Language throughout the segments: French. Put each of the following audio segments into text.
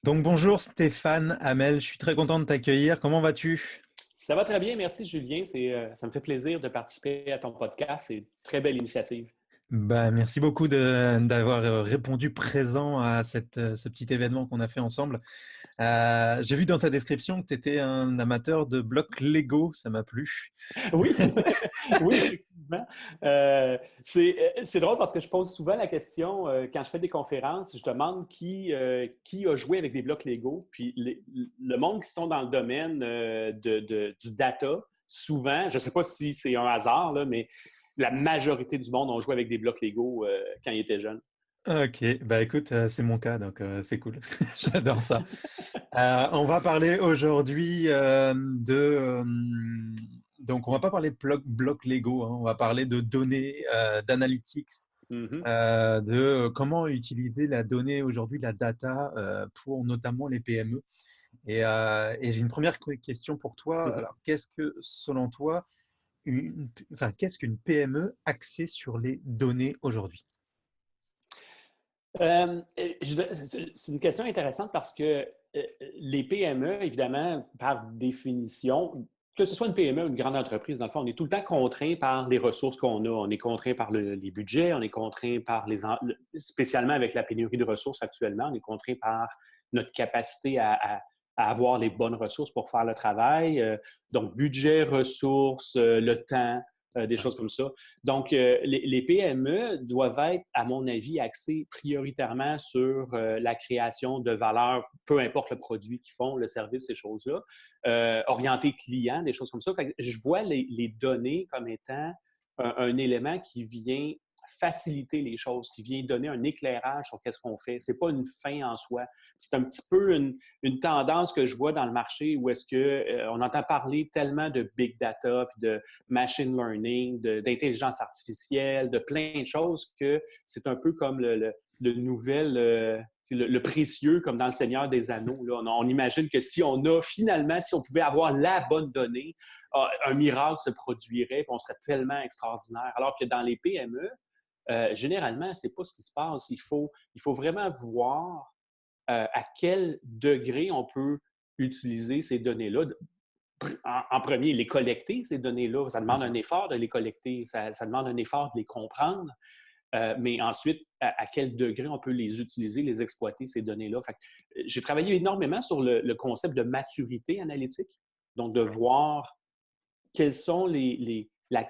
Donc bonjour Stéphane Hamel, je suis très content de t'accueillir. Comment vas-tu? Ça va très bien, merci Julien. Ça me fait plaisir de participer à ton podcast. C'est une très belle initiative. Merci beaucoup d'avoir répondu présent à ce petit événement qu'on a fait ensemble. J'ai vu dans ta description que tu étais un amateur de blocs Lego, ça m'a plu. Oui, oui, effectivement. C'est drôle parce que je pose souvent la question quand je fais des conférences, je demande qui a joué avec des blocs Lego. Puis le monde qui sont dans le domaine du data, souvent, je ne sais pas si c'est un hasard, là, mais la majorité du monde ont joué avec des blocs Lego quand ils étaient jeunes. Ok, bah écoute, c'est mon cas, donc c'est cool. J'adore ça. On va parler aujourd'hui donc on va pas parler de blocs Lego, hein, on va parler de données, d'analytics, Mhm, de comment utiliser la donnée aujourd'hui, la data, pour notamment les PME. Et j'ai une première question pour toi. mhm. Alors, qu'est-ce que, selon toi, qu'est-ce qu'une PME axée sur les données aujourd'hui? C'est une question intéressante parce que les PME, évidemment, par définition, que ce soit une PME ou une grande entreprise, dans le fond, on est tout le temps contraint par les ressources qu'on a. On est contraint par les budgets, on est contraint par spécialement avec la pénurie de ressources actuellement, on est contraint par notre capacité à avoir les bonnes ressources pour faire le travail. Donc, budget, ressources, le temps, des Ouais. choses comme ça. Donc, les PME doivent être, à mon avis, axées prioritairement sur la création de valeur, peu importe le produit qu'ils font, le service, ces choses-là, orienté client, des choses comme ça. Fait que je vois les données comme étant un élément qui vient faciliter les choses, qui vient donner un éclairage sur qu'est-ce qu'on fait. C'est pas une fin en soi. C'est un petit peu une tendance que je vois dans le marché où est-ce que on entend parler tellement de big data, puis de machine learning, d'intelligence artificielle, de plein de choses que c'est un peu comme le nouvel, le précieux comme dans le Seigneur des Anneaux. Là. On imagine que si on a finalement, si on pouvait avoir la bonne donnée, un miracle se produirait, et on serait tellement extraordinaire. Alors que dans les PME, généralement, c'est pas ce qui se passe. Il faut vraiment voir à quel degré on peut utiliser ces données-là. En premier, les collecter, ces données-là, ça demande un Mhm. effort de les collecter, ça demande un effort de les comprendre, mais ensuite, à quel degré on peut les utiliser, les exploiter, ces données-là. J'ai travaillé énormément sur le concept de maturité analytique, donc de voir quelles sont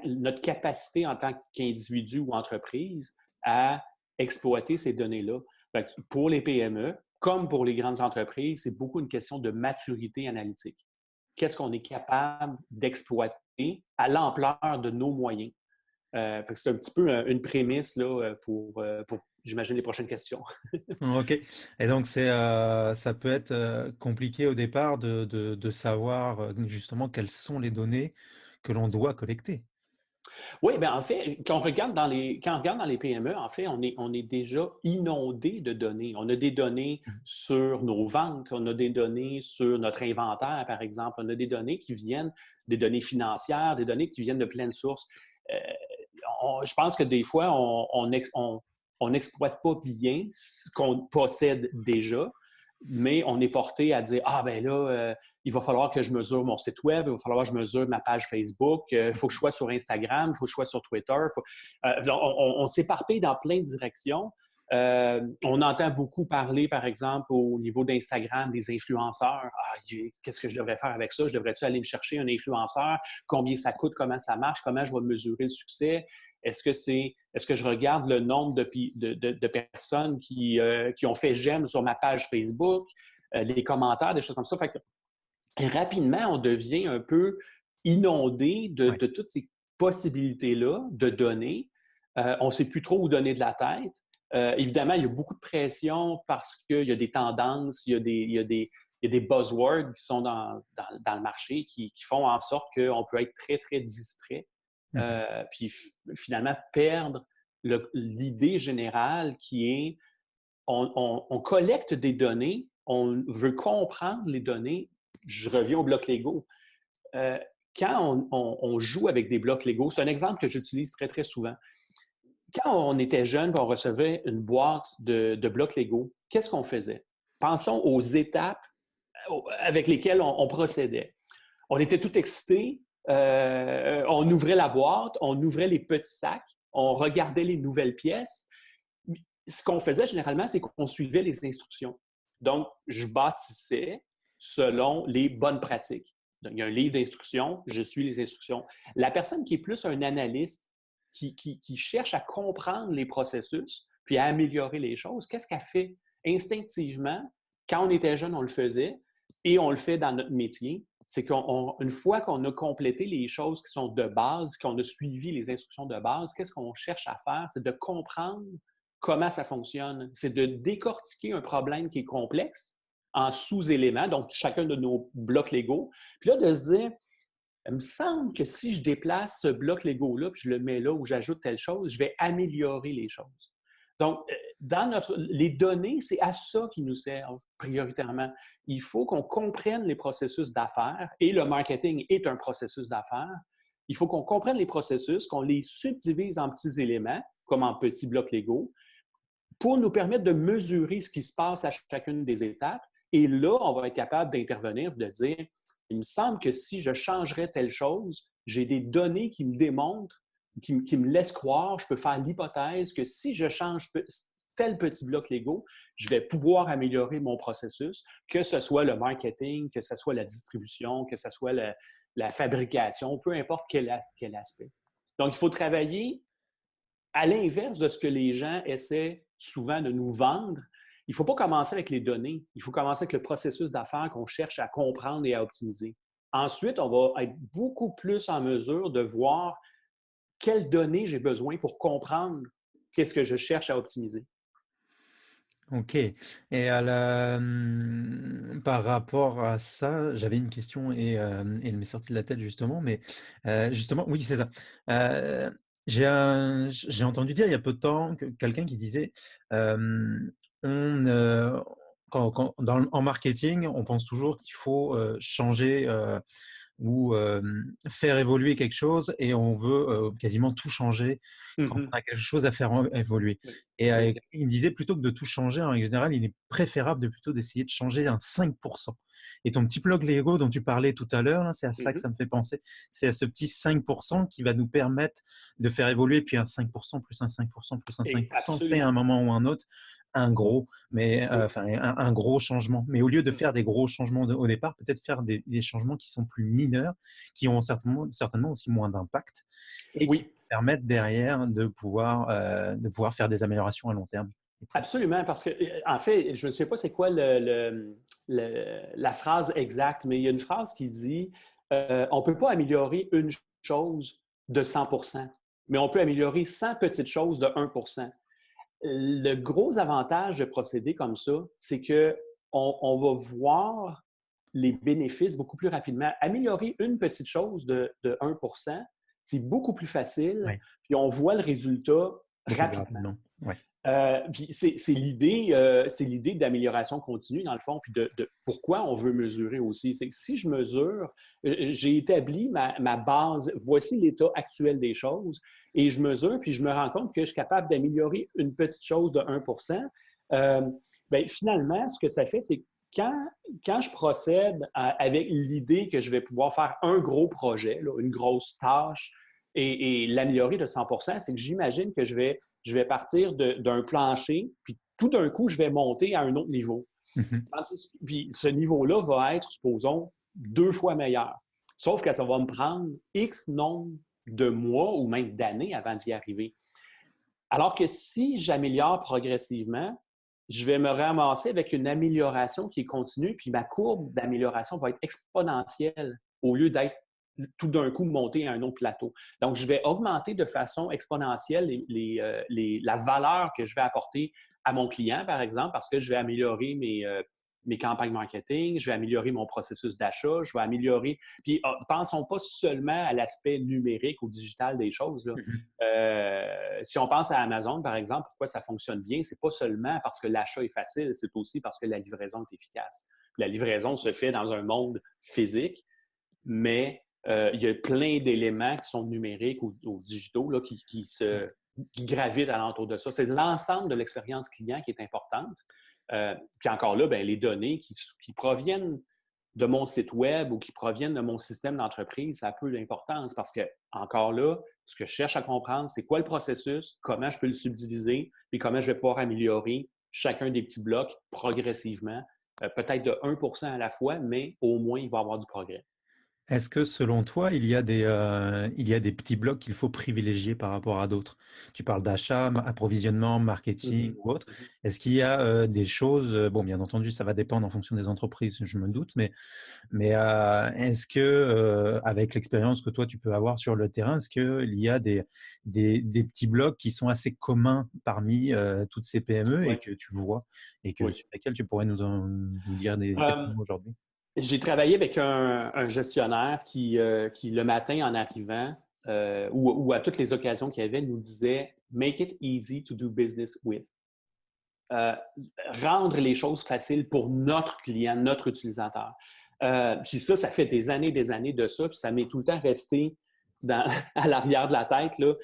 notre capacité en tant qu'individu ou entreprise à exploiter ces données-là. Pour les PME, comme pour les grandes entreprises, c'est beaucoup une question de maturité analytique. Qu'est-ce qu'on est capable d'exploiter à l'ampleur de nos moyens? C'est un petit peu une prémisse là, pour j'imagine, les prochaines questions. Ok. Et donc ça peut être compliqué au départ de savoir justement quelles sont les données que l'on doit collecter. Oui, bien en fait, quand on regarde dans les PME, en fait, on est déjà inondé de données. On a des données Mhm. sur nos ventes, on a des données sur notre inventaire, par exemple, on a des données qui viennent des données financières, des données qui viennent de pleines sources. Euh, je pense que des fois, on n'exploite pas bien ce qu'on possède déjà, mais on est porté à dire, ah ben là, il va falloir que je mesure mon site web, il va falloir que je mesure ma page Facebook, il faut que je sois sur Instagram, il faut que je sois sur Twitter. On s'éparpille dans plein de directions. On entend beaucoup parler, par exemple, au niveau d'Instagram, des influenceurs. Ah, qu'est-ce que je devrais faire avec ça? Je devrais-tu aller me chercher un influenceur? Combien ça coûte? Comment ça marche? Comment je vais mesurer le succès? Est-ce que je regarde le nombre de personnes qui ont fait j'aime sur ma page Facebook, les commentaires, des choses comme ça? Fait que, rapidement, on devient un peu inondé Ouais. de toutes ces possibilités-là de données. On ne sait plus trop où donner de la tête. Évidemment, il y a beaucoup de pression parce qu'il y a des tendances, il y a des buzzwords qui sont dans le marché qui font en sorte qu'on peut être très, très distrait. Mhm. Puis finalement, perdre l'idée générale qui est on collecte des données, on veut comprendre les données. Je reviens au bloc Lego. Euh, Quand on joue avec des blocs Lego, c'est un exemple que j'utilise très, très souvent. Quand on était jeune, on recevait une boîte de blocs Lego, qu'est-ce qu'on faisait? pensons aux étapes avec lesquelles on procédait. On était tout excités, on ouvrait la boîte, on ouvrait les petits sacs, on regardait les nouvelles pièces. Ce qu'on faisait généralement, c'est qu'on suivait les instructions. Donc, je bâtissais selon les bonnes pratiques. Donc, il y a un livre d'instructions, je suis les instructions. La personne qui est plus un analyste, qui cherche à comprendre les processus, puis à améliorer les choses, qu'est-ce qu'elle fait? Instinctivement, quand on était jeune, on le faisait, et on le fait dans notre métier, c'est qu'une fois qu'on a complété les choses qui sont de base, qu'on a suivi les instructions de base, qu'est-ce qu'on cherche à faire? C'est de comprendre comment ça fonctionne. C'est de décortiquer un problème qui est complexe en sous-éléments, donc chacun de nos blocs Lego. Puis là, de se dire, il me semble que si je déplace ce bloc Lego-là, puis je le mets là ou j'ajoute telle chose, je vais améliorer les choses. Donc, les données, c'est à ça qui nous servent prioritairement. Il faut qu'on comprenne les processus d'affaires et le marketing est un processus d'affaires. Il faut qu'on comprenne les processus, qu'on les subdivise en petits éléments, comme en petits blocs Lego, pour nous permettre de mesurer ce qui se passe à chacune des étapes. Et là, on va être capable d'intervenir, de dire, il me semble que si je changerais telle chose, j'ai des données qui me démontrent, qui me laissent croire, je peux faire l'hypothèse que si je change tel petit bloc Lego, je vais pouvoir améliorer mon processus, que ce soit le marketing, que ce soit la distribution, que ce soit la fabrication, peu importe quel aspect. Donc, il faut travailler à l'inverse de ce que les gens essaient souvent de nous vendre. Il ne faut pas commencer avec les données. Il faut commencer avec le processus d'affaires qu'on cherche à comprendre et à optimiser. Ensuite, on va être beaucoup plus en mesure de voir quelles données j'ai besoin pour comprendre qu'est-ce que je cherche à optimiser. OK. Et par rapport à ça, j'avais une question et elle m'est sortie de la tête justement, mais justement, oui, c'est ça. J'ai entendu dire il y a peu de temps quelqu'un qui disait on, en marketing, on pense toujours qu'il faut changer ou faire évoluer quelque chose et on veut quasiment tout changer quand on a quelque chose à faire évoluer. Oui. Et Oui. il me disait plutôt que de tout changer, en général, il est préférable de plutôt d'essayer de changer un 5%. Et ton petit bloc Lego dont tu parlais tout à l'heure, c'est à ça que ça me fait penser. C'est à ce petit 5% qui va nous permettre de faire évoluer, puis un 5% plus un 5% plus un Et 5% fait à absolument. un moment ou un autre un gros, mais Oui. enfin un gros changement. Mais au lieu de faire des gros changements au départ, peut-être faire des changements qui sont plus mineurs, qui ont certainement aussi moins d'impact et qui Oui. permettent derrière de pouvoir faire des améliorations à long terme. Absolument, parce que, en fait, je ne sais pas c'est quoi la phrase exacte, mais il y a une phrase qui dit on ne peut pas améliorer une chose de 100%, mais on peut améliorer 100 petites choses de 1%. Le gros avantage de procéder comme ça, c'est qu'on va voir les bénéfices beaucoup plus rapidement. Améliorer une petite chose de 1%, c'est beaucoup plus facile, Ouais, puis on voit le résultat beaucoup plus rapidement. rapidement. Ouais. Puis c'est l'idée d'amélioration continue, dans le fond, puis de pourquoi on veut mesurer aussi. C'est que si je mesure, j'ai établi ma base, voici l'état actuel des choses, et je mesure, puis je me rends compte que je suis capable d'améliorer une petite chose de 1%. Bien, finalement, ce que ça fait, c'est que quand je procède avec l'idée que je vais pouvoir faire un gros projet, là, une grosse tâche, et l'améliorer de 100%, c'est que j'imagine que je vais partir d'un plancher, puis tout d'un coup, je vais monter à un autre niveau. Puis ce niveau-là va être, supposons, 2 fois meilleur. Sauf que ça va me prendre X nombre de mois ou même d'années avant d'y arriver. Alors que si j'améliore progressivement, je vais me ramasser avec une amélioration qui est continue, puis ma courbe d'amélioration va être exponentielle au lieu d'être tout d'un coup monter à un autre plateau. Donc, je vais augmenter de façon exponentielle la valeur que je vais apporter à mon client, par exemple, parce que je vais améliorer mes campagnes marketing, je vais améliorer mon processus d'achat, je vais améliorer. Puis, pensons pas seulement à l'aspect numérique ou digital des choses, là. Si on pense à Amazon, par exemple, pourquoi ça fonctionne bien, c'est pas seulement parce que l'achat est facile, c'est aussi parce que la livraison est efficace. La livraison se fait dans un monde physique, mais il y a plein d'éléments qui sont numériques ou digitaux là, qui gravitent alentour de ça. C'est l'ensemble de l'expérience client qui est importante. Puis encore là, bien, les données qui proviennent de mon site web ou qui proviennent de mon système d'entreprise, ça a peu d'importance parce que, encore là, ce que je cherche à comprendre, c'est quoi le processus, comment je peux le subdiviser et comment je vais pouvoir améliorer chacun des petits blocs progressivement, peut-être de 1% à la fois, mais au moins, il va y avoir du progrès. Est-ce que selon toi, il y a des petits blocs qu'il faut privilégier par rapport à d'autres? Tu parles d'achat, approvisionnement, marketing Mhm, ou autre. mhm. Est-ce qu'il y a des choses, bon, bien entendu, ça va dépendre en fonction des entreprises, je me doute, mais est-ce que, avec l'expérience que toi tu peux avoir sur le terrain, est-ce qu'il y a des petits blocs qui sont assez communs parmi toutes ces PME et Oui, que tu vois et que, oui. sur lesquels tu pourrais nous dire quelques Euh, mots aujourd'hui? J'ai travaillé avec un gestionnaire qui, le matin en arrivant, ou à toutes les occasions qu'il y avait, nous disait Make it easy to do business with. Euh, Rendre les choses faciles pour notre client, notre utilisateur. Puis ça fait des années de ça, puis ça m'est tout le temps resté à l'arrière de la tête. Là.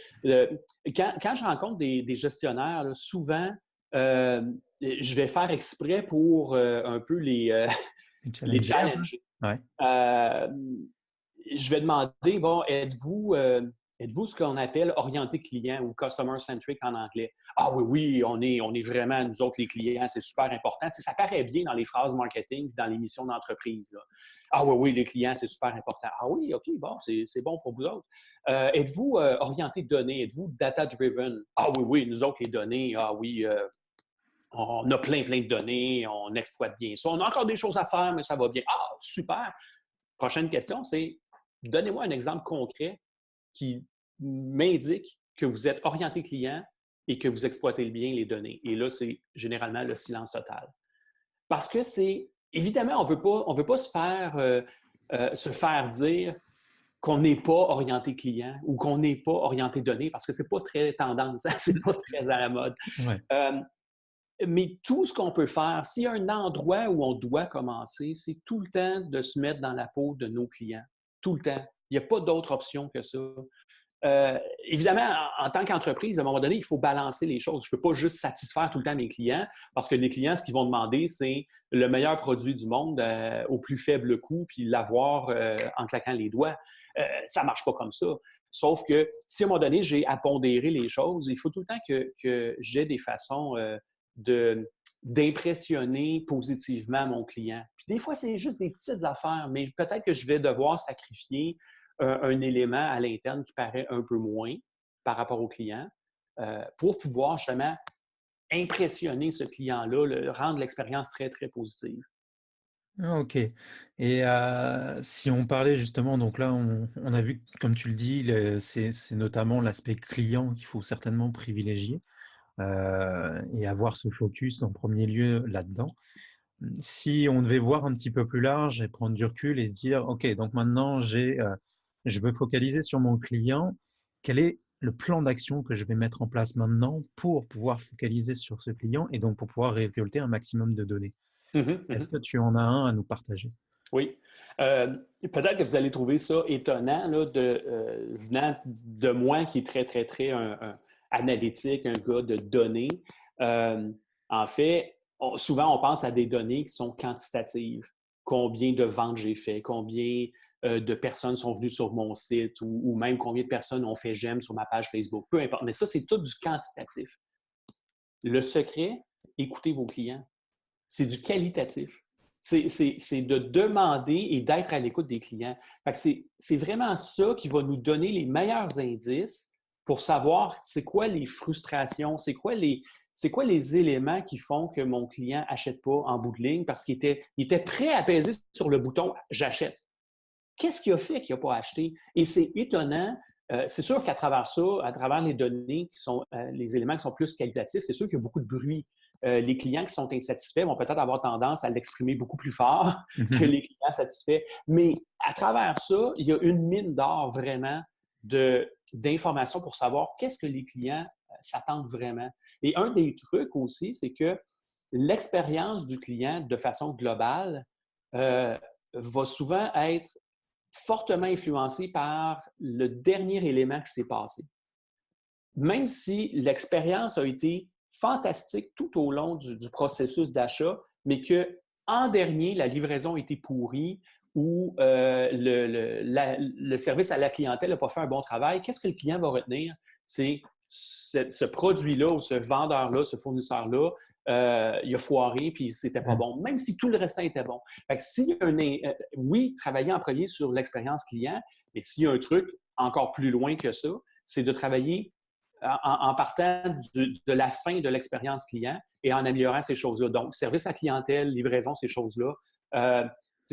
Quand je rencontre des gestionnaires, là, souvent, euh, je vais faire exprès pour un peu les Challenger un peu? challenger. Ouais. Euh, je vais demander, bon, êtes-vous ce qu'on appelle orienté client ou customer centric en anglais? Ah oui, oui, on est vraiment, nous autres, les clients, c'est super important. Tu sais, ça paraît bien dans les phrases marketing, dans les missions d'entreprise. Là. Ah oui, oui, les clients, c'est super important. Ah oui, OK, bon, c'est bon pour vous autres. Êtes-vous orienté données? Êtes-vous data-driven? Ah oui, oui, nous autres, les données, ah oui, on a plein de données, on exploite bien ça. On a encore des choses à faire, mais ça va bien. Ah, super! Prochaine question, c'est donnez-moi un exemple concret qui m'indique que vous êtes orienté client et que vous exploitez bien les données. Et là, c'est généralement le silence total. Parce que c'est, évidemment, on veut pas se faire dire qu'on n'est pas orienté client ou qu'on n'est pas orienté données parce que c'est pas très tendance, hein? C'est pas très à la mode. Ouais. Euh, mais tout ce qu'on peut faire, s'il y a un endroit où on doit commencer, c'est tout le temps de se mettre dans la peau de nos clients. Tout le temps. Il n'y a pas d'autre option que ça. Évidemment, en tant qu'entreprise, à un moment donné, il faut balancer les choses. Je ne peux pas juste satisfaire tout le temps mes clients parce que les clients, ce qu'ils vont demander, c'est le meilleur produit du monde au plus faible coût, puis l'avoir en claquant les doigts. Ça ne marche pas comme ça. Sauf que si à un moment donné, j'ai à pondérer les choses, il faut tout le temps que j'ai des façons d'impressionner positivement mon client. Puis des fois, c'est juste des petites affaires, mais peut-être que je vais devoir sacrifier un élément à l'interne qui paraît un peu moins par rapport au client pour pouvoir justement impressionner ce client-là, rendre l'expérience très, très positive. Ah, OK. Et si on parlait justement, donc là, on a vu, comme tu le dis, c'est notamment l'aspect client qu'il faut certainement privilégier et avoir ce focus en premier lieu là-dedans. Si on devait voir un petit peu plus large et prendre du recul et se dire, OK, donc maintenant, je veux focaliser sur mon client, quel est le plan d'action que je vais mettre en place maintenant pour pouvoir focaliser sur ce client et donc pour pouvoir récolter un maximum de données? Mhm, Est-ce mhm. que tu en as un à nous partager? Oui. Peut-être que vous allez trouver ça étonnant là, venant de moi qui est très, très, très analytique, un gars de données. En fait, souvent, on pense à des données qui sont quantitatives. Combien de ventes j'ai fait, combien de personnes sont venues sur mon site ou même combien de personnes ont fait j'aime sur ma page Facebook. Peu importe. Mais ça, c'est tout du quantitatif. Le secret, écoutez vos clients. C'est du qualitatif. C'est de demander et d'être à l'écoute des clients. C'est vraiment ça qui va nous donner les meilleurs indices pour savoir c'est quoi les frustrations, c'est quoi les éléments qui font que mon client n'achète pas en bout de ligne parce il était prêt à peser sur le bouton j'achète. Qu'est-ce qui a fait qu'il n'a pas acheté? Et c'est étonnant. C'est sûr qu'à travers ça, à travers les données qui sont les éléments qui sont plus qualitatifs, c'est sûr qu'il y a beaucoup de bruit. Les clients qui sont insatisfaits vont peut-être avoir tendance à l'exprimer beaucoup plus fort que les clients satisfaits. Mais à travers ça, il y a une mine d'or vraiment d'informations pour savoir qu'est-ce que les clients s'attendent vraiment. Et un des trucs aussi, c'est que l'expérience du client de façon globale va souvent être fortement influencée par le dernier élément qui s'est passé. Même si l'expérience a été fantastique tout au long du processus d'achat, mais qu'en dernier, la livraison a été pourrie ou le service à la clientèle n'a pas fait un bon travail, qu'est-ce que le client va retenir? C'est ce produit-là ou ce vendeur-là, ce fournisseur-là, il a foiré puis c'était pas bon, même si tout le restant était bon. Fait que s'il y a oui, travailler en premier sur l'expérience client, mais s'il y a un truc encore plus loin que ça, c'est de travailler en partant de la fin de l'expérience client et en améliorant ces choses-là. Donc, service à clientèle, livraison, ces choses-là.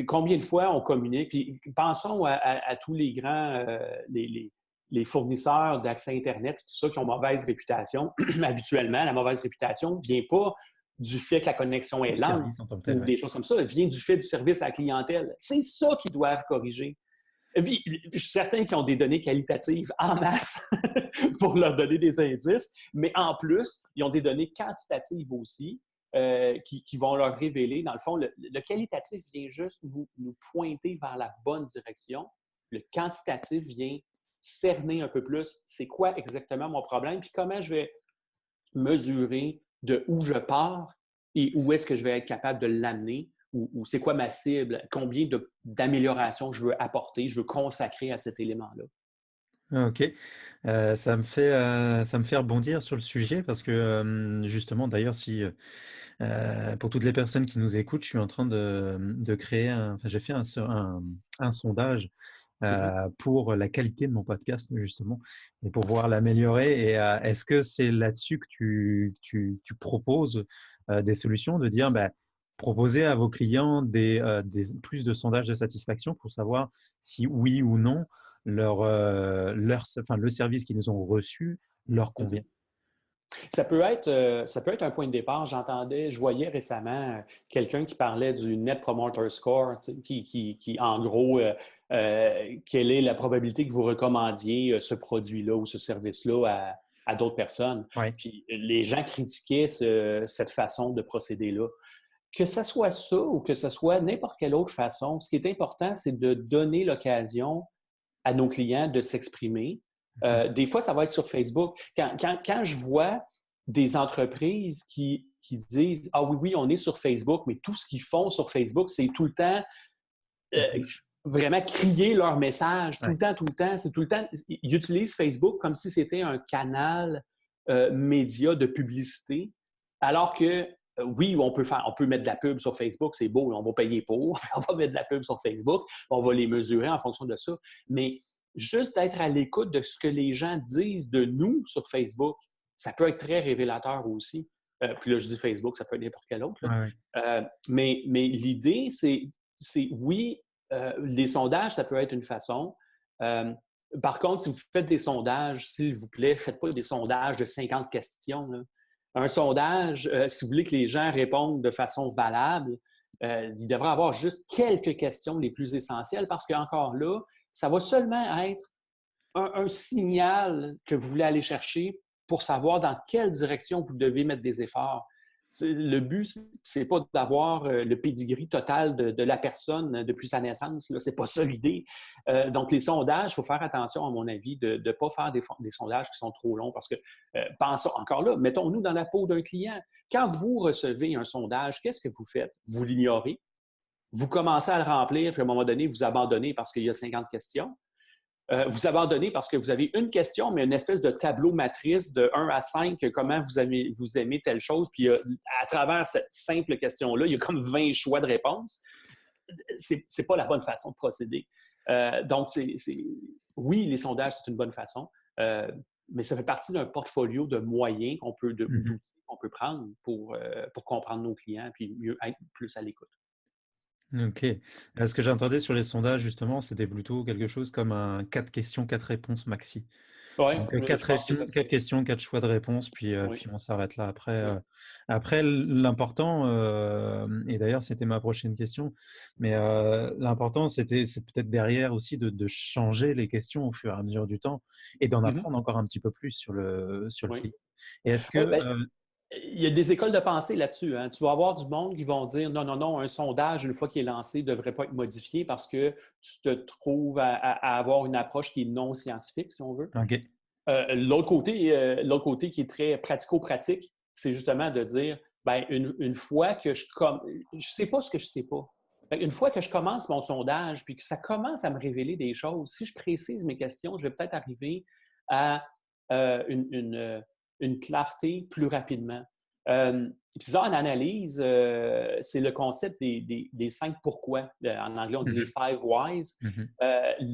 Combien de fois on communique? Puis pensons à tous les grands, les fournisseurs d'accès Internet, tout ça, qui ont mauvaise réputation. Habituellement, la mauvaise réputation ne vient pas du fait que la connexion est lente ou des choses comme ça, elle vient du fait du service à la clientèle. C'est ça qu'ils doivent corriger. Puis, je suis certain qu'ils ont des données qualitatives en masse pour leur donner des indices, mais en plus, ils ont des données quantitatives aussi qui vont leur révéler. Dans le fond, le qualitatif vient juste nous pointer vers la bonne direction. Le quantitatif vient cerner un peu plus c'est quoi exactement mon problème, puis comment je vais mesurer de où je pars et où est-ce que je vais être capable de l'amener, ou c'est quoi ma cible, combien d'améliorations je veux apporter, je veux consacrer à cet élément-là. OK. Ça me fait rebondir sur le sujet parce que, justement d'ailleurs si, pour toutes les personnes qui nous écoutent, je suis en train de créer j'ai fait un sondage, Mhm. pour la qualité de mon podcast justement et pour pouvoir l'améliorer et est-ce que c'est là-dessus que tu proposes, des solutions? De dire, bah, proposer à vos clients des plus de sondages de satisfaction pour savoir si oui ou non le service qu'ils ont reçu leur convient? Mhm. Ça peut être un point de départ. Je voyais récemment quelqu'un qui parlait du Net Promoter Score, tu sais, qui en gros, quelle est la probabilité que vous recommandiez ce produit-là ou ce service-là à d'autres personnes. Oui. Puis les gens critiquaient cette façon de procéder-là. Que ce soit ça ou que ce soit n'importe quelle autre façon, ce qui est important, c'est de donner l'occasion à nos clients de s'exprimer. Des fois, ça va être sur Facebook. Quand je vois des entreprises qui disent « Ah oui, oui, on est sur Facebook », mais tout ce qu'ils font sur Facebook, c'est tout le temps Ils euh, push. vraiment crier leur message, tout Ouais. le temps, tout le temps. C'est tout le temps. Ils utilisent Facebook comme si c'était un canal média de publicité, alors que oui, on peut mettre de la pub sur Facebook, c'est beau, on va payer pour, on va mettre de la pub sur Facebook, on va les mesurer en fonction de ça. Mais juste d'être à l'écoute de ce que les gens disent de nous sur Facebook, ça peut être très révélateur aussi. Puis là, je dis Facebook, ça peut être n'importe quel autre. Ouais, ouais. Mais l'idée, c'est oui, les sondages, ça peut être une façon. Euh, Par contre, si vous faites des sondages, s'il vous plaît, faites pas des sondages de 50 questions, là. Un sondage, si vous voulez que les gens répondent de façon valable, il devrait avoir juste quelques questions les plus essentielles parce qu'encore là, ça va seulement être un signal que vous voulez aller chercher pour savoir dans quelle direction vous devez mettre des efforts. Le but, c'est pas d'avoir le pedigree total de la personne depuis sa naissance. Ce n'est pas ça l'idée. Donc, les sondages, il faut faire attention, à mon avis, de ne pas faire des sondages qui sont trop longs parce que, pensons encore là, mettons-nous dans la peau d'un client. Quand vous recevez un sondage, qu'est-ce que vous faites? Vous l'ignorez. Vous commencez à le remplir, puis à un moment donné, vous abandonnez parce qu'il y a 50 questions. Vous abandonnez parce que vous avez une question, mais une espèce de tableau matrice de 1 à 5, comment vous aimez telle chose. Puis à travers cette simple question-là, il y a comme 20 choix de réponses. C'est pas la bonne façon de procéder. Donc, oui, les sondages, c'est une bonne façon, mais ça fait partie d'un portfolio de moyens d'outils qu'on peut prendre pour comprendre nos clients puis mieux être plus à l'écoute. OK. Ce que j'entendais sur les sondages justement, c'était plutôt quelque chose comme un 4 questions, 4 réponses maxi. Oui, Donc, je pense que ça 4 serait. questions, 4 choix de réponses, Oui, puis on s'arrête là. oui. Après l'important, et d'ailleurs c'était ma prochaine question, mais l'important c'est peut-être derrière aussi de changer les questions au fur et à mesure du temps et d'en Mhm. apprendre encore un petit peu plus sur le Oui. client. Et est-ce que, Oui, ben, il y a des écoles de pensée là-dessus, hein. Tu vas avoir du monde qui vont dire non, non, non, un sondage, une fois qu'il est lancé, ne devrait pas être modifié parce que tu te trouves à avoir une approche qui est non scientifique, si on veut. OK. L'autre côté qui est très pratico-pratique, c'est justement de dire, ben une fois que je sais pas ce que je sais pas. Une fois que je commence mon sondage, puis que ça commence à me révéler des choses, si je précise mes questions, je vais peut-être arriver à une clarté plus rapidement. Puis ça, en analyse, c'est le concept des 5 pourquoi. En anglais, on dit les Mhm. 5 whys. Mhm.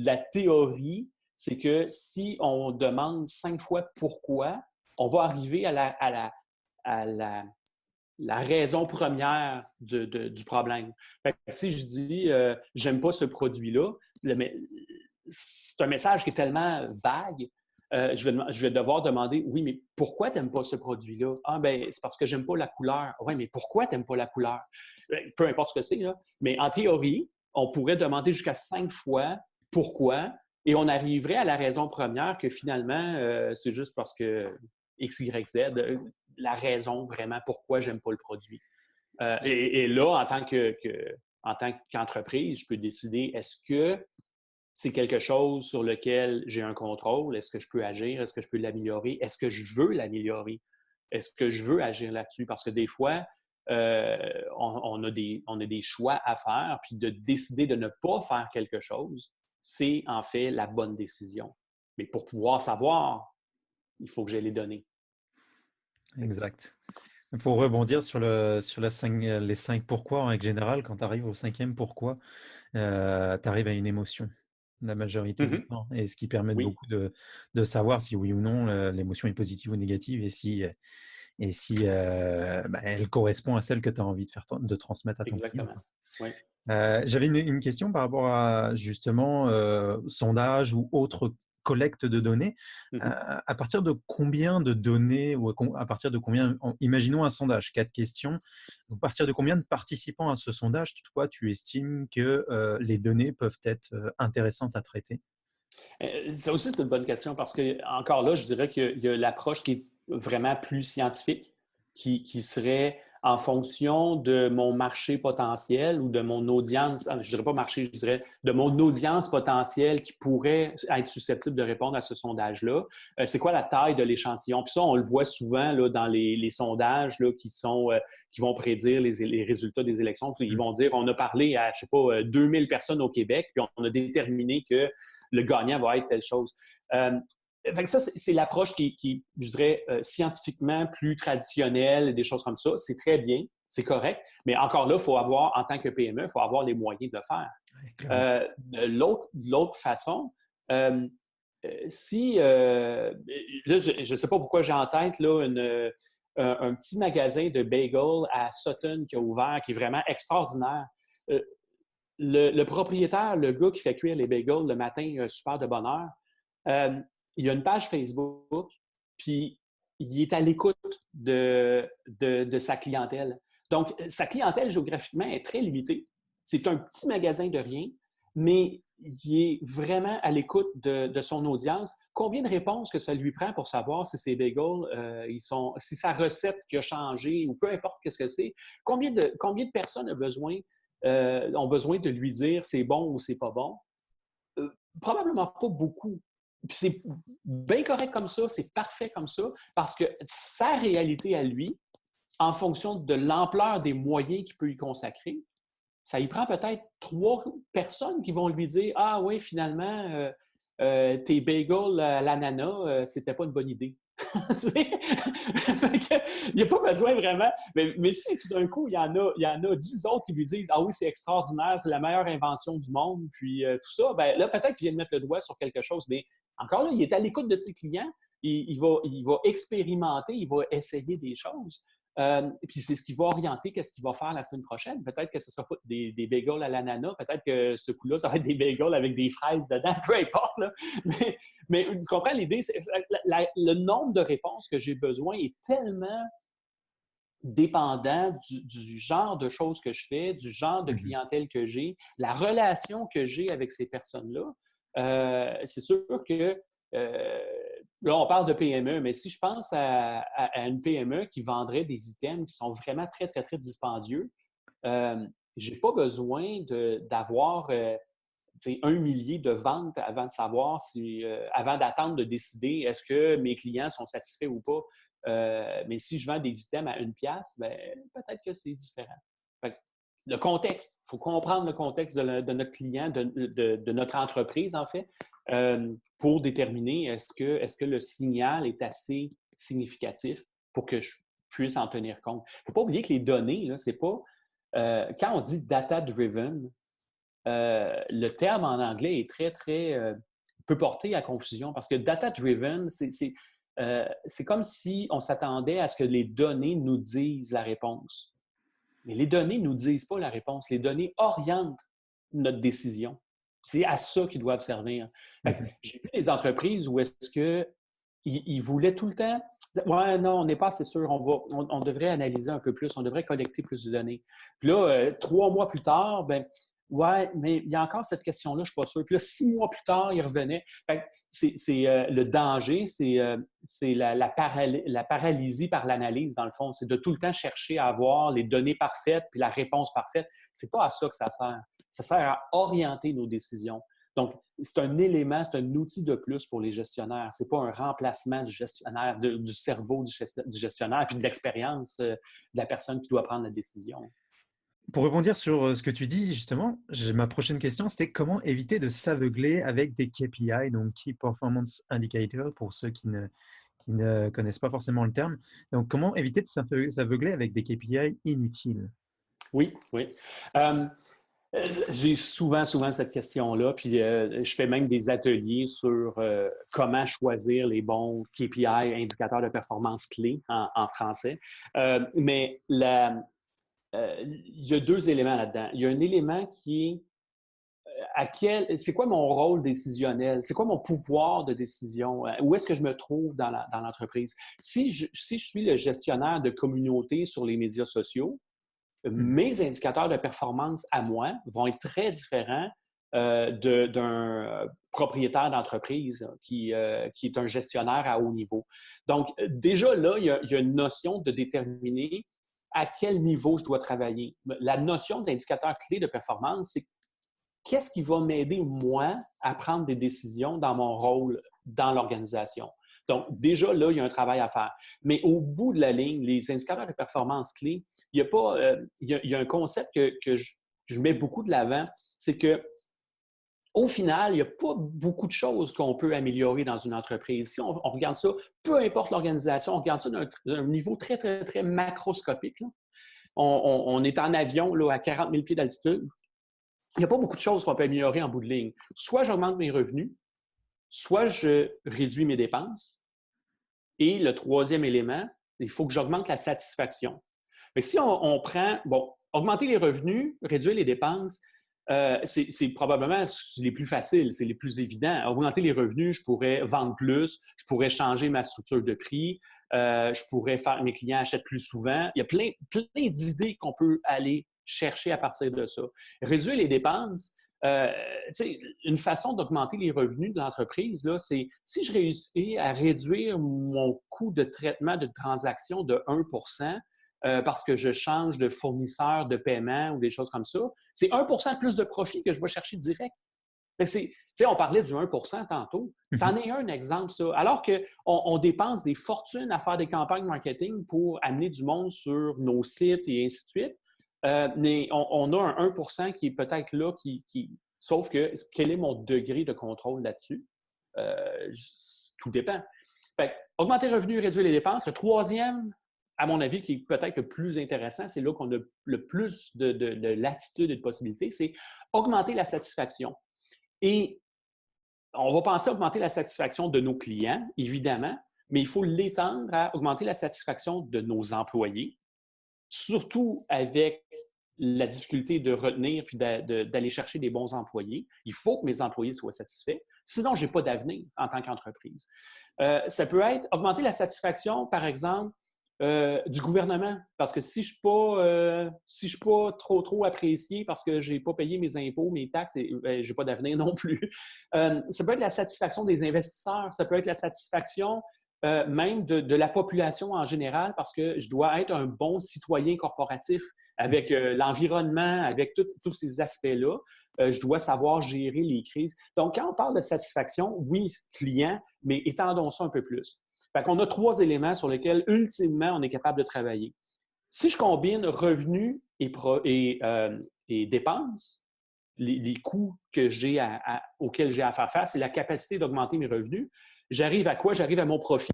La théorie, c'est que si on demande 5 fois pourquoi, on va arriver à la raison première du problème. Fait que si je dis j'aime pas ce produit-là, c'est un message qui est tellement vague. Je vais devoir demander oui, mais pourquoi tu n'aimes pas ce produit-là? Ah, ben, c'est parce que j'aime pas la couleur. Oui, mais pourquoi tu n'aimes pas la couleur? Peu importe ce que c'est, là. Mais en théorie, on pourrait demander jusqu'à 5 fois pourquoi et on arriverait à la raison première que finalement, c'est juste parce que X, Y, Z, la raison vraiment pourquoi j'aime pas le produit. Et là, en tant qu'entreprise, je peux décider est-ce que c'est quelque chose sur lequel j'ai un contrôle? Est-ce que je peux agir? Est-ce que je peux l'améliorer? Est-ce que je veux l'améliorer? Est-ce que je veux agir là-dessus? Parce que des fois, on a des choix à faire, puis de décider de ne pas faire quelque chose, c'est en fait la bonne décision. Mais pour pouvoir savoir, il faut que j'ai les données. Exact. Pour rebondir sur les 5 pourquoi, en règle générale, quand tu arrives au cinquième pourquoi, tu arrives à une émotion la majorité du Mhm. temps. Et ce qui permet Oui, beaucoup de savoir si oui ou non l'émotion est positive ou négative et si bah, elle correspond à celle que tu as envie de transmettre à ton client, exactement. quoi. Oui. J'avais une question par rapport à justement sondage ou autre collecte de données. Mhm. À partir de combien de données ou à partir de combien, imaginons un sondage, 4 questions, à partir de combien de participants à ce sondage, toi, tu estimes que les données peuvent être intéressantes à traiter? Ça aussi, c'est une bonne question parce que, encore là, je dirais qu'il y a l'approche qui est vraiment plus scientifique, qui serait en fonction de mon marché potentiel ou de mon audience, je dirais pas marché, je dirais de mon audience potentielle qui pourrait être susceptible de répondre à ce sondage-là. C'est quoi la taille de l'échantillon? Puis ça, on le voit souvent là, dans les sondages là, qui vont prédire les résultats des élections. Ils vont dire, on a parlé à, je sais pas, 2000 personnes au Québec, puis on a déterminé que le gagnant va être telle chose. Fait que ça, c'est l'approche qui, je dirais, scientifiquement plus traditionnelle, des choses comme ça. C'est très bien, c'est correct, mais encore là, il faut avoir, en tant que PME, il faut avoir les moyens de le faire. Ouais, clairement. L'autre façon, si, là, je ne sais pas pourquoi j'ai en tête là, un petit magasin de bagels à Sutton qui a ouvert, qui est vraiment extraordinaire. Euh, le propriétaire, le gars qui fait cuire les bagels le matin, super de bonne heure, il a une page Facebook, puis il est à l'écoute de sa clientèle. Donc, sa clientèle géographiquement est très limitée. C'est un petit magasin de rien, mais il est vraiment à l'écoute de son audience. Combien de réponses que ça lui prend pour savoir si ses bagels, si sa recette qui a changé ou peu importe qu'est-ce que c'est, combien de personnes ont besoin de lui dire c'est bon ou c'est pas bon? Probablement pas beaucoup. Puis c'est bien correct comme ça, c'est parfait comme ça, parce que sa réalité à lui, en fonction de l'ampleur des moyens qu'il peut y consacrer, ça y prend peut-être 3 personnes qui vont lui dire ah oui, finalement, tes bagels à l'ananas, c'était pas une bonne idée. Il n'y a pas besoin vraiment. Mais si tout d'un coup, il y en a 10 autres qui lui disent ah oui, c'est extraordinaire, c'est la meilleure invention du monde, puis tout ça, ben là, peut-être qu'il vient de mettre le doigt sur quelque chose. Mais encore là, il est à l'écoute de ses clients, il va expérimenter, il va essayer des choses. Et puis c'est ce qui va orienter qu'est-ce qu'il va faire la semaine prochaine. Peut-être que ce ne sera pas des bagels à l'ananas, peut-être que ce coup-là, ça va être des bagels avec des fraises dedans, peu importe. Là. Mais tu comprends l'idée? Le nombre de réponses que j'ai besoin est tellement dépendant du genre de choses que je fais, du genre de Mhm. clientèle que j'ai, la relation que j'ai avec ces personnes-là. C'est sûr que là, on parle de PME, mais si je pense à une PME qui vendrait des items qui sont vraiment très, très, très dispendieux, je n'ai pas besoin d'avoir 1 millier de ventes avant de savoir avant d'attendre de décider est-ce que mes clients sont satisfaits ou pas. Mais si je vends des items à 1$, ben, peut-être que c'est différent. Fait que le contexte, il faut comprendre le contexte de notre client, de notre entreprise, en fait, pour déterminer est-ce que le signal est assez significatif pour que je puisse en tenir compte. Il ne faut pas oublier que les données, là, c'est pas... quand on dit data-driven, le terme en anglais est très, très... peut porter à confusion parce que data-driven, c'est comme si on s'attendait à ce que les données nous disent la réponse. Mais les données ne nous disent pas la réponse. Les données orientent notre décision. C'est à ça qu'ils doivent servir. J'ai vu des entreprises où est-ce qu'ils voulaient tout le temps dire, ouais, non, on n'est pas assez sûr, on devrait analyser un peu plus, on devrait collecter plus de données. Puis là, 3 mois plus tard, ben ouais, mais il y a encore cette question-là, je ne suis pas sûr. Puis là, 6 mois plus tard, ils revenaient. Le danger, c'est la paralysie par l'analyse, dans le fond. C'est de tout le temps chercher à avoir les données parfaites puis la réponse parfaite. C'est pas à ça que ça sert. Ça sert à orienter nos décisions. Donc, c'est un élément, c'est un outil de plus pour les gestionnaires. Ce n'est pas un remplacement du gestionnaire, du cerveau du gestionnaire puis de l'expérience de la personne qui doit prendre la décision. Pour rebondir sur ce que tu dis, justement, ma prochaine question, c'était comment éviter de s'aveugler avec des KPI, donc Key Performance Indicator, pour ceux qui ne connaissent pas forcément le terme. Donc, comment éviter de s'aveugler avec des KPI inutiles? Oui, oui. J'ai souvent cette question-là, puis je fais même des ateliers sur comment choisir les bons KPI, indicateurs de performance clés en français. Mais il y a 2 éléments là-dedans. Il y a un élément qui est c'est quoi mon rôle décisionnel? C'est quoi mon pouvoir de décision? Où est-ce que je me trouve dans l'entreprise? Si je suis le gestionnaire de communauté sur les médias sociaux, mes indicateurs de performance à moi vont être très différents d'un propriétaire d'entreprise qui est un gestionnaire à haut niveau. Donc, déjà là, il y a une notion de déterminer à quel niveau je dois travailler. La notion d'indicateur clé de performance, c'est qu'est-ce qui va m'aider, moi, à prendre des décisions dans mon rôle dans l'organisation. Donc, déjà, là, il y a un travail à faire. Mais au bout de la ligne, les indicateurs de performance clés, il y a un concept que je mets beaucoup de l'avant, c'est que au final, il n'y a pas beaucoup de choses qu'on peut améliorer dans une entreprise. Si on regarde ça, peu importe l'organisation, on regarde ça d'un niveau très, très, très macroscopique. Là. On est en avion là, à 40 000 pieds d'altitude. Il n'y a pas beaucoup de choses qu'on peut améliorer en bout de ligne. Soit j'augmente mes revenus, soit je réduis mes dépenses. Et le troisième élément, il faut que j'augmente la satisfaction. Mais si on prend, augmenter les revenus, réduire les dépenses, c'est probablement les plus faciles, c'est les plus évidents. Augmenter les revenus, je pourrais vendre plus, je pourrais changer ma structure de prix, je pourrais faire que mes clients achètent plus souvent. Il y a plein d'idées qu'on peut aller chercher à partir de ça. Réduire les dépenses, une façon d'augmenter les revenus de l'entreprise, là, c'est si je réussis à réduire mon coût de traitement de transaction de 1 parce que je change de fournisseur de paiement ou des choses comme ça, c'est 1 de plus de profit que je vais chercher direct. On parlait du 1 tantôt. C'en est un exemple, ça. Alors qu'on dépense des fortunes à faire des campagnes marketing pour amener du monde sur nos sites et ainsi de suite, mais on a un 1 qui est peut-être là, sauf que quel est mon degré de contrôle là-dessus? Tout dépend. Fait, augmenter les revenus, réduire les dépenses. Le troisième, à mon avis, qui est peut-être le plus intéressant, c'est là qu'on a le plus de latitude et de possibilités, c'est augmenter la satisfaction. Et on va penser à augmenter la satisfaction de nos clients, évidemment, mais il faut l'étendre à augmenter la satisfaction de nos employés, surtout avec la difficulté de retenir puis d'aller chercher des bons employés. Il faut que mes employés soient satisfaits. Sinon, je n'ai pas d'avenir en tant qu'entreprise. Ça peut être augmenter la satisfaction, par exemple, du gouvernement. Parce que si je ne suis pas trop apprécié parce que je n'ai pas payé mes impôts, mes taxes, je n'ai pas d'avenir non plus. Ça peut être la satisfaction des investisseurs. Ça peut être la satisfaction même de la population en général parce que je dois être un bon citoyen corporatif avec l'environnement, avec tous ces aspects-là. Je dois savoir gérer les crises. Donc, quand on parle de satisfaction, oui, client, mais étendons ça un peu plus. Fait qu'on a 3 éléments sur lesquels, ultimement, on est capable de travailler. Si je combine revenus et dépenses, les coûts que auxquels j'ai à faire face et la capacité d'augmenter mes revenus, j'arrive à quoi? J'arrive à mon profit.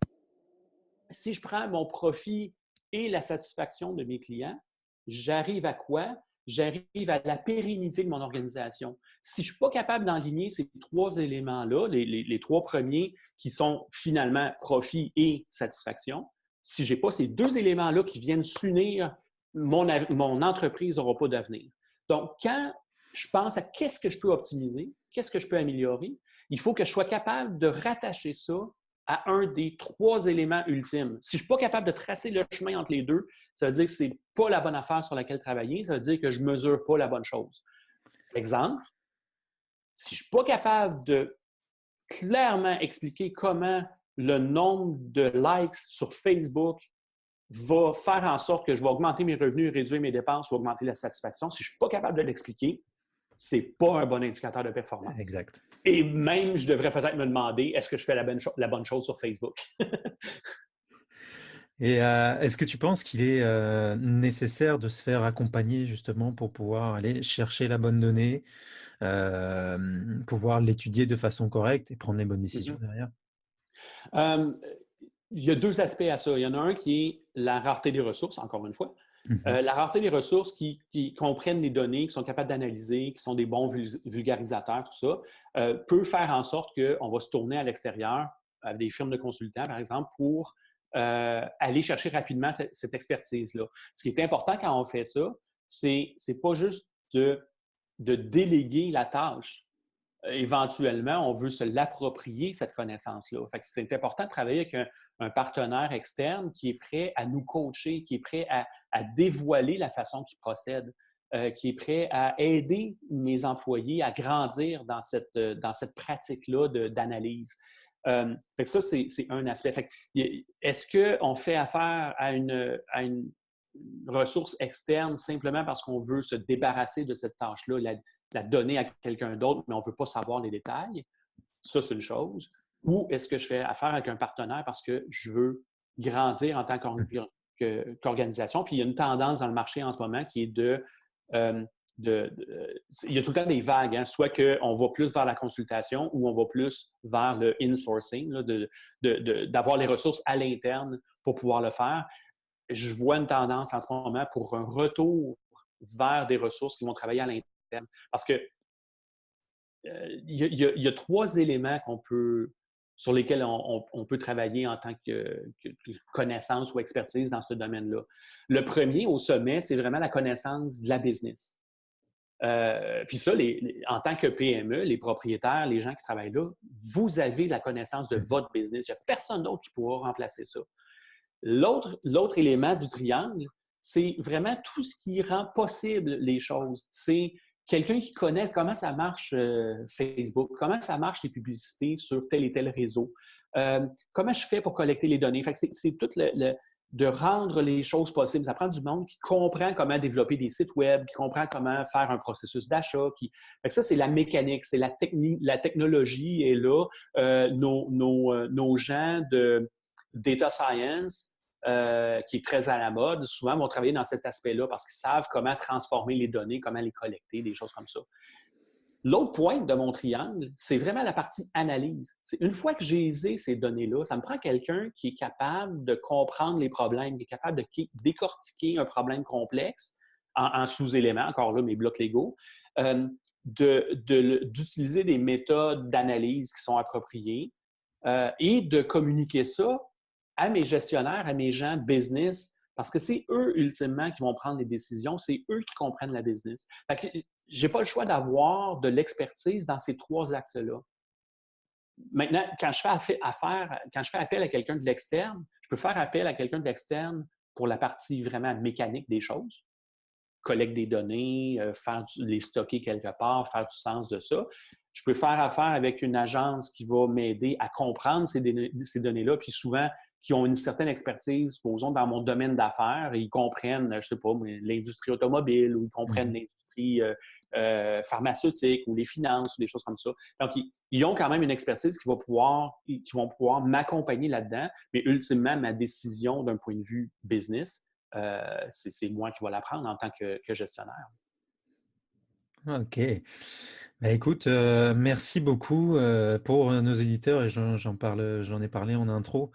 Si je prends mon profit et la satisfaction de mes clients, j'arrive à quoi? J'arrive à la pérennité de mon organisation. Si je ne suis pas capable d'enligner ces 3 éléments-là, les 3 premiers qui sont finalement profit et satisfaction, si je n'ai pas ces 2 éléments-là qui viennent s'unir, mon entreprise n'aura pas d'avenir. Donc, quand je pense à qu'est-ce que je peux optimiser, qu'est-ce que je peux améliorer, il faut que je sois capable de rattacher ça à un des 3 éléments ultimes. Si je ne suis pas capable de tracer le chemin entre les deux, ça veut dire que ce n'est pas la bonne affaire sur laquelle travailler, ça veut dire que je ne mesure pas la bonne chose. Exemple, si je ne suis pas capable de clairement expliquer comment le nombre de likes sur Facebook va faire en sorte que je vais augmenter mes revenus, réduire mes dépenses ou augmenter la satisfaction, si je ne suis pas capable de l'expliquer, ce n'est pas un bon indicateur de performance. Exact. Et même, je devrais peut-être me demander, est-ce que je fais la bonne chose sur Facebook? Et est-ce que tu penses qu'il est nécessaire de se faire accompagner justement pour pouvoir aller chercher la bonne donnée, pouvoir l'étudier de façon correcte et prendre les bonnes décisions derrière? Il y a 2 aspects à ça. Il y en a un qui est la rareté des ressources, encore une fois. Mhm. La rareté des ressources qui comprennent les données, qui sont capables d'analyser, qui sont des bons vulgarisateurs, tout ça, peut faire en sorte qu'on va se tourner à l'extérieur, à des firmes de consultants, par exemple, pour aller chercher rapidement cette expertise-là. Ce qui est important quand on fait ça, c'est pas juste de déléguer la tâche. Éventuellement, on veut se l'approprier, cette connaissance-là. C'est important de travailler avec un partenaire externe qui est prêt à nous coacher, qui est prêt à dévoiler la façon qu'il procède, qui est prêt à aider mes employés à grandir dans cette pratique-là d'analyse. Ça, c'est un aspect. Est-ce qu'on fait affaire à une ressource externe simplement parce qu'on veut se débarrasser de cette tâche-là, la donner à quelqu'un d'autre, mais on ne veut pas savoir les détails? Ça, c'est une chose. Ou est-ce que je fais affaire avec un partenaire parce que je veux grandir en tant qu'organisation? Puis il y a une tendance dans le marché en ce moment qui est il y a tout le temps des vagues, hein? Soit qu'on va plus vers la consultation ou on va plus vers le insourcing, là, d'avoir les ressources à l'interne pour pouvoir le faire. Je vois une tendance en ce moment pour un retour vers des ressources qui vont travailler à l'interne. Parce que il y a 3 éléments sur lesquels on peut travailler en tant que connaissance ou expertise dans ce domaine-là. Le premier, au sommet, c'est vraiment la connaissance de la business. Puis ça, en tant que PME, les propriétaires, les gens qui travaillent là, vous avez la connaissance de votre business. Il n'y a personne d'autre qui pourra remplacer ça. L'autre élément du triangle, c'est vraiment tout ce qui rend possible les choses. C'est quelqu'un qui connaît comment ça marche Facebook, comment ça marche les publicités sur tel et tel réseau, comment je fais pour collecter les données. C'est tout de rendre les choses possibles. Ça prend du monde qui comprend comment développer des sites web, qui comprend comment faire un processus d'achat. Ça, c'est la mécanique, c'est la technologie est là. Nos gens de data science, qui est très à la mode, souvent vont travailler dans cet aspect-là parce qu'ils savent comment transformer les données, comment les collecter, des choses comme ça. L'autre point de mon triangle, c'est vraiment la partie analyse. Une fois que j'ai ces données-là, ça me prend quelqu'un qui est capable de comprendre les problèmes, qui est capable de décortiquer un problème complexe en sous-éléments, encore là, mes blocs Lego, d'utiliser des méthodes d'analyse qui sont appropriées et de communiquer ça à mes gestionnaires, à mes gens business, parce que c'est eux, ultimement, qui vont prendre les décisions. C'est eux qui comprennent la business. Je n'ai pas le choix d'avoir de l'expertise dans ces 3 axes-là. Maintenant, quand je fais appel à quelqu'un de l'externe, je peux faire appel à quelqu'un de l'externe pour la partie vraiment mécanique des choses, collecte des données, les stocker quelque part, faire du sens de ça. Je peux faire affaire avec une agence qui va m'aider à comprendre ces données-là, puis souvent, qui ont une certaine expertise, supposons, dans mon domaine d'affaires, et ils comprennent, je ne sais pas, l'industrie automobile ou ils comprennent Mhm. l'industrie pharmaceutique ou les finances ou des choses comme ça. Donc, ils ont quand même une expertise qui vont pouvoir m'accompagner là-dedans, mais ultimement, ma décision d'un point de vue business, c'est moi qui vais la prendre en tant que gestionnaire. Ok. Bah, écoute, merci beaucoup pour nos éditeurs et j'en ai parlé en intro.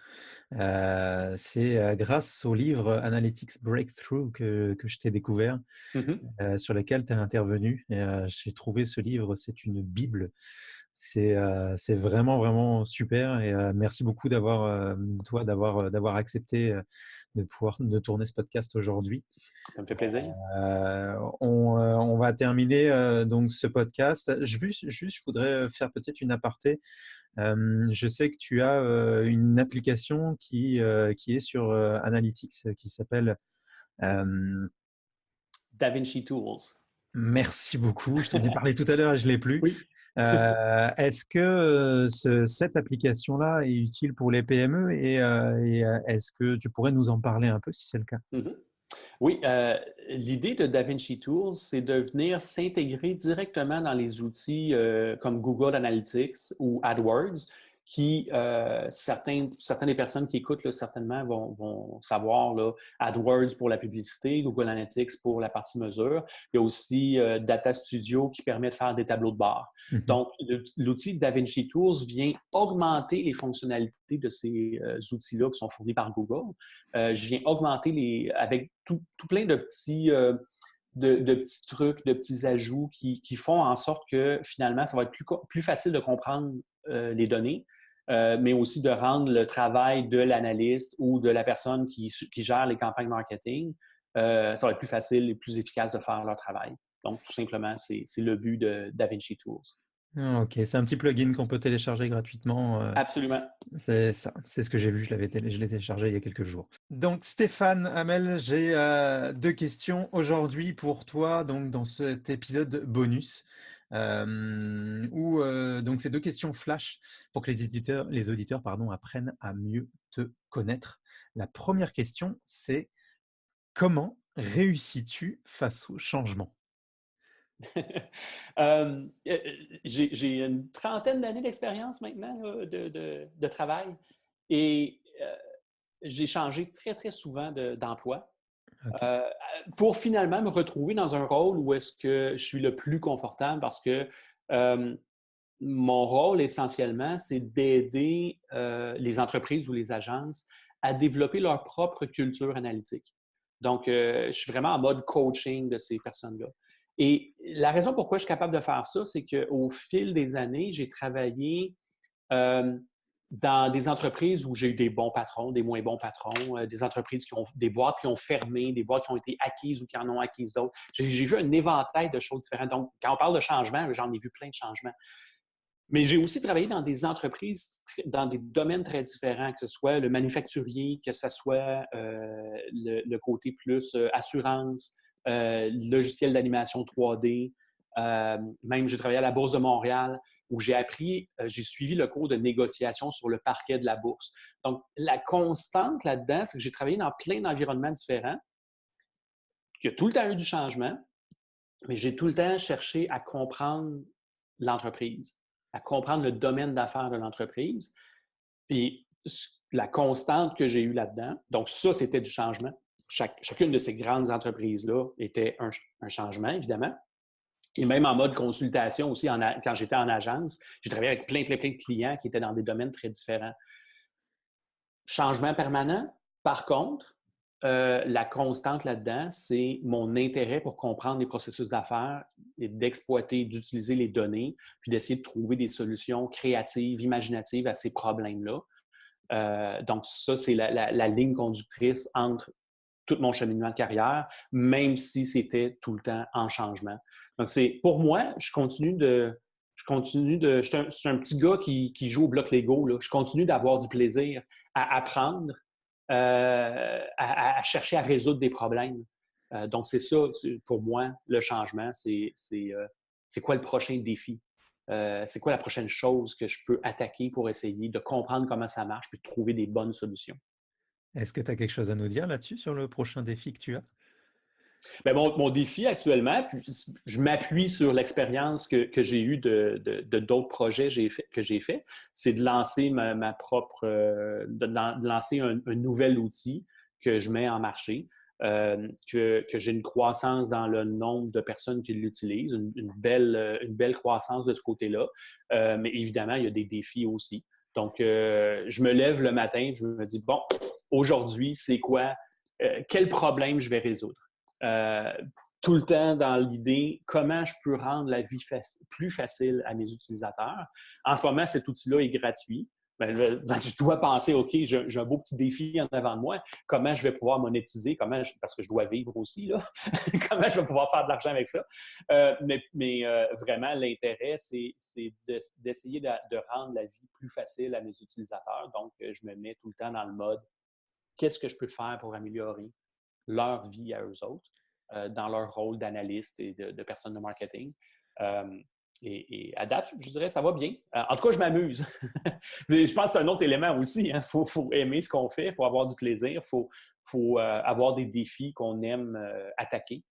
C'est grâce au livre Analytics Breakthrough que je t'ai découvert, Mhm. sur lequel tu as intervenu. Et, j'ai trouvé ce livre, c'est une bible. C'est vraiment, vraiment super. Et merci beaucoup d'avoir accepté de tourner ce podcast aujourd'hui. Ça me fait plaisir. On va terminer donc ce podcast. Je voudrais faire peut-être une aparté. Je sais que tu as une application qui est sur Analytics qui s'appelle DaVinci Tools. Merci beaucoup. Je t'en ai parlé tout à l'heure et je ne l'ai plus. Oui. Est-ce que cette application-là est utile pour les PME et est-ce que tu pourrais nous en parler un peu si c'est le cas? Mhm. Oui, l'idée de DaVinci Tools, c'est de venir s'intégrer directement dans les outils comme Google Analytics ou AdWords, qui, certaines des personnes qui écoutent là, certainement vont savoir là, AdWords pour la publicité, Google Analytics pour la partie mesure. Il y a aussi Data Studio qui permet de faire des tableaux de bord. Mhm. Donc, l'outil DaVinci Tools vient augmenter les fonctionnalités de ces outils-là qui sont fournis par Google. Je viens augmenter avec tout plein de petits trucs, de petits ajouts qui font en sorte que finalement, ça va être plus facile de comprendre les données, mais aussi de rendre le travail de l'analyste ou de la personne qui gère les campagnes marketing, ça va être plus facile et plus efficace de faire leur travail. Donc, tout simplement, c'est le but de DaVinci Tools. Ah, ok, c'est un petit plugin qu'on peut télécharger gratuitement. Absolument. C'est ça, c'est ce que j'ai vu, je l'ai téléchargé il y a quelques jours. Donc Stéphane, Amel, j'ai deux questions aujourd'hui pour toi, donc dans cet épisode bonus, où donc ces deux questions flash pour que les auditeurs pardon, apprennent à mieux te connaître. La première question, c'est comment réussis-tu face au changement? J'ai une trentaine d'années d'expérience maintenant là, de travail et j'ai changé très, très souvent d'emploi Ok. euh, pour finalement me retrouver dans un rôle où est-ce que je suis le plus confortable parce que euh, mon rôle essentiellement, c'est d'aider les entreprises ou les agences à développer leur propre culture analytique. Donc, je suis vraiment en mode coaching de ces personnes-là. Et la raison pourquoi je suis capable de faire ça, c'est qu'au fil des années, j'ai travaillé euh, dans des entreprises où j'ai eu des bons patrons, des moins bons patrons, des entreprises des boîtes qui ont fermé, des boîtes qui ont été acquises ou qui en ont acquises d'autres. J'ai vu un éventail de choses différentes. Donc, quand on parle de changement, j'en ai vu plein de changements. Mais j'ai aussi travaillé dans des entreprises, dans des domaines très différents, que ce soit le manufacturier, que ce soit le côté plus assurance, logiciel d'animation 3D. Même j'ai travaillé à la Bourse de Montréal où j'ai suivi le cours de négociation sur le parquet de la bourse. Donc, la constante là-dedans, c'est que j'ai travaillé dans plein d'environnements différents, qu'il y a tout le temps eu du changement, mais j'ai tout le temps cherché à comprendre l'entreprise, à comprendre le domaine d'affaires de l'entreprise. Puis la constante que j'ai eue là-dedans, donc ça, c'était du changement. Chacune de ces grandes entreprises-là était un changement, évidemment. Et même en mode consultation aussi, quand j'étais en agence, j'ai travaillé avec plein de clients qui étaient dans des domaines très différents. Changement permanent. Par contre, la constante là-dedans, c'est mon intérêt pour comprendre les processus d'affaires et d'exploiter, d'utiliser les données, puis d'essayer de trouver des solutions créatives, imaginatives à ces problèmes-là. Donc, ça, c'est la ligne conductrice entre tout mon cheminement de carrière, même si c'était tout le temps en changement. Donc, pour moi, je suis un petit gars qui joue au bloc Lego. Là. Je continue d'avoir du plaisir à apprendre, à chercher à résoudre des problèmes. Donc, c'est ça, pour moi, le changement, c'est quoi le prochain défi? C'est quoi la prochaine chose que je peux attaquer pour essayer de comprendre comment ça marche puis de trouver des bonnes solutions? Est-ce que tu as quelque chose à nous dire là-dessus sur le prochain défi que tu as? Ben, mon défi actuellement, puis je m'appuie sur l'expérience que j'ai eue de d'autres projets que j'ai fait, c'est de lancer ma propre, de lancer un nouvel outil que je mets en marché, que j'ai une croissance dans le nombre de personnes qui l'utilisent, une belle croissance de ce côté-là. Mais évidemment, il y a des défis aussi. Donc, je me lève le matin, je me dis, bon, aujourd'hui, c'est quoi, quel problème je vais résoudre? Euh, tout le temps dans l'idée comment je peux rendre la vie plus facile à mes utilisateurs. En ce moment, cet outil-là est gratuit. Ben, je dois penser, OK, j'ai un beau petit défi en avant de moi. Comment je vais pouvoir monétiser? Parce que je dois vivre aussi, là. Comment je vais pouvoir faire de l'argent avec ça? Vraiment, l'intérêt, c'est d'essayer de rendre la vie plus facile à mes utilisateurs. Donc, je me mets tout le temps dans le mode qu'est-ce que je peux faire pour améliorer leur vie à eux autres dans leur rôle d'analyste et de personne de marketing. Et à date, je dirais, ça va bien. En tout cas, je m'amuse. Je pense que c'est un autre élément aussi. Il faut aimer ce qu'on fait, il faut avoir du plaisir, il faut avoir des défis qu'on aime attaquer.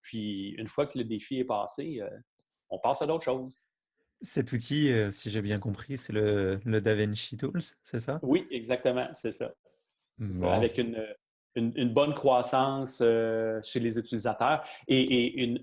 Puis, une fois que le défi est passé, on passe à d'autres choses. Cet outil, si j'ai bien compris, c'est le DaVinci Tools, c'est ça? Oui, exactement, c'est ça. Bon, Avec une bonne croissance chez les utilisateurs et une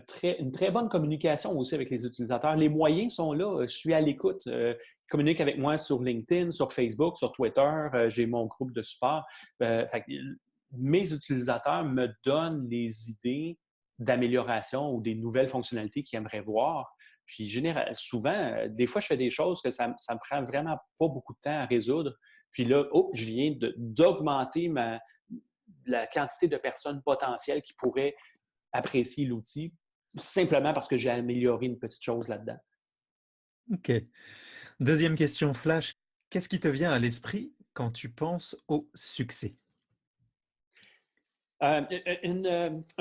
très bonne communication aussi avec les utilisateurs. Les moyens sont là. Je suis à l'écoute. Ils communiquent avec moi sur LinkedIn, sur Facebook, sur Twitter. J'ai mon groupe de support. Mes utilisateurs me donnent les idées d'amélioration ou des nouvelles fonctionnalités qu'ils aimeraient voir. Puis souvent, des fois, je fais des choses que ça me prend vraiment pas beaucoup de temps à résoudre. Puis là, je viens d'augmenter la quantité de personnes potentielles qui pourraient apprécier l'outil simplement parce que j'ai amélioré une petite chose là-dedans. ok. Deuxième question flash. Qu'est-ce qui te vient à l'esprit quand tu penses au succès? Un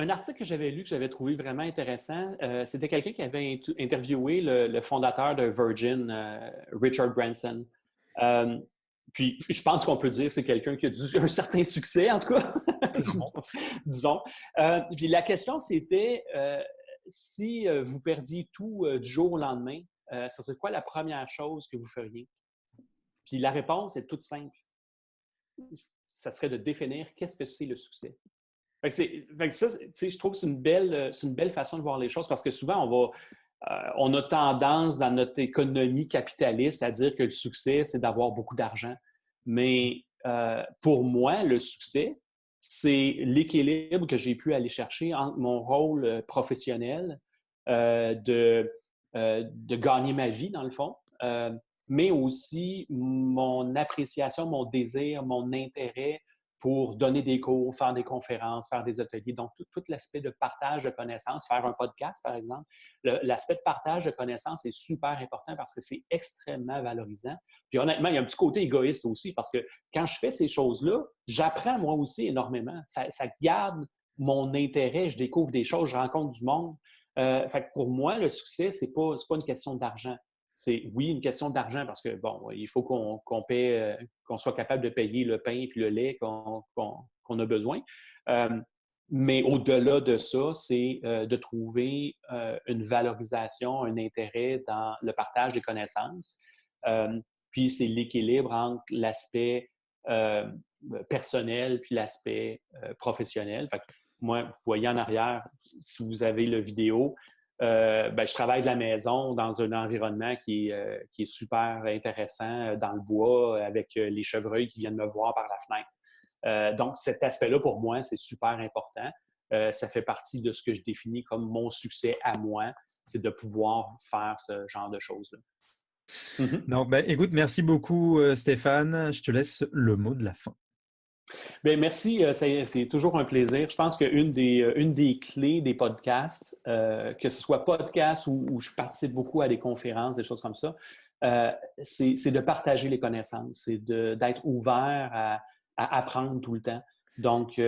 article que j'avais lu, que j'avais trouvé vraiment intéressant, c'était quelqu'un qui avait interviewé le fondateur de Virgin, Richard Branson. Euh, Puis, je pense qu'on peut dire que c'est quelqu'un qui a un certain succès, en tout cas, Clairement. disons. Puis la question, c'était si vous perdiez tout du jour au lendemain, ça serait quoi la première chose que vous feriez? Puis la réponse est toute simple. Ça serait de définir qu'est-ce que c'est le succès. Fait que ça, je trouve que c'est une belle façon de voir les choses parce que souvent, on a tendance dans notre économie capitaliste à dire que le succès, c'est d'avoir beaucoup d'argent. Mais pour moi, le succès, c'est l'équilibre que j'ai pu aller chercher entre mon rôle professionnel de gagner ma vie, dans le fond, mais aussi mon appréciation, mon désir, mon intérêt pour donner des cours, faire des conférences, faire des ateliers. Donc, tout l'aspect de partage de connaissances, faire un podcast, par exemple, l'aspect de partage de connaissances est super important parce que c'est extrêmement valorisant. Puis honnêtement, il y a un petit côté égoïste aussi parce que quand je fais ces choses-là, j'apprends moi aussi énormément. Ça garde mon intérêt, je découvre des choses, je rencontre du monde. Fait que pour moi, le succès, c'est pas une question d'argent. C'est, oui, une question d'argent parce que, bon, il faut qu'on paie, qu'on soit capable de payer le pain et le lait qu'on a besoin. Euh, mais au-delà de ça, c'est de trouver une valorisation, un intérêt dans le partage des connaissances. Puis c'est l'équilibre entre l'aspect euh, personnel puis l'aspect professionnel. Fait que moi, vous voyez en arrière, si vous avez le vidéo, je travaille de la maison dans un environnement qui est super intéressant dans le bois avec les chevreuils qui viennent me voir par la fenêtre. Donc, cet aspect-là, pour moi, c'est super important. Ça fait partie de ce que je définis comme mon succès à moi, c'est de pouvoir faire ce genre de choses-là. Mm-hmm. Donc, bah, écoute, merci beaucoup, Stéphane. Je te laisse le mot de la fin. Bien, merci, c'est toujours un plaisir. Je pense une des clés des podcasts, que ce soit podcast ou je participe beaucoup à des conférences, des choses comme ça, c'est de partager les connaissances, c'est d'être ouvert à apprendre tout le temps. Donc,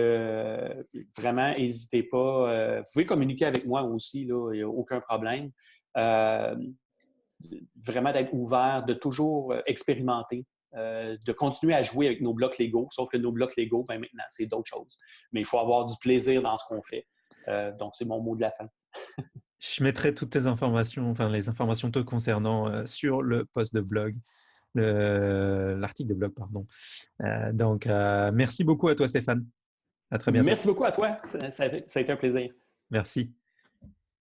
vraiment, n'hésitez pas. Vous pouvez communiquer avec moi aussi, là, il n'y a aucun problème. Euh, Vraiment d'être ouvert, de toujours expérimenter. de continuer à jouer avec nos blocs Lego, sauf que nos blocs Lego, ben maintenant, c'est d'autres choses. Mais il faut avoir du plaisir dans ce qu'on fait. Donc, c'est mon mot de la fin. Je mettrai toutes tes informations, enfin les informations te concernant sur le post de blog, l'article de blog, pardon. Donc, merci beaucoup à toi, Stéphane. À très bientôt. Merci beaucoup à toi. Ça a été un plaisir. Merci.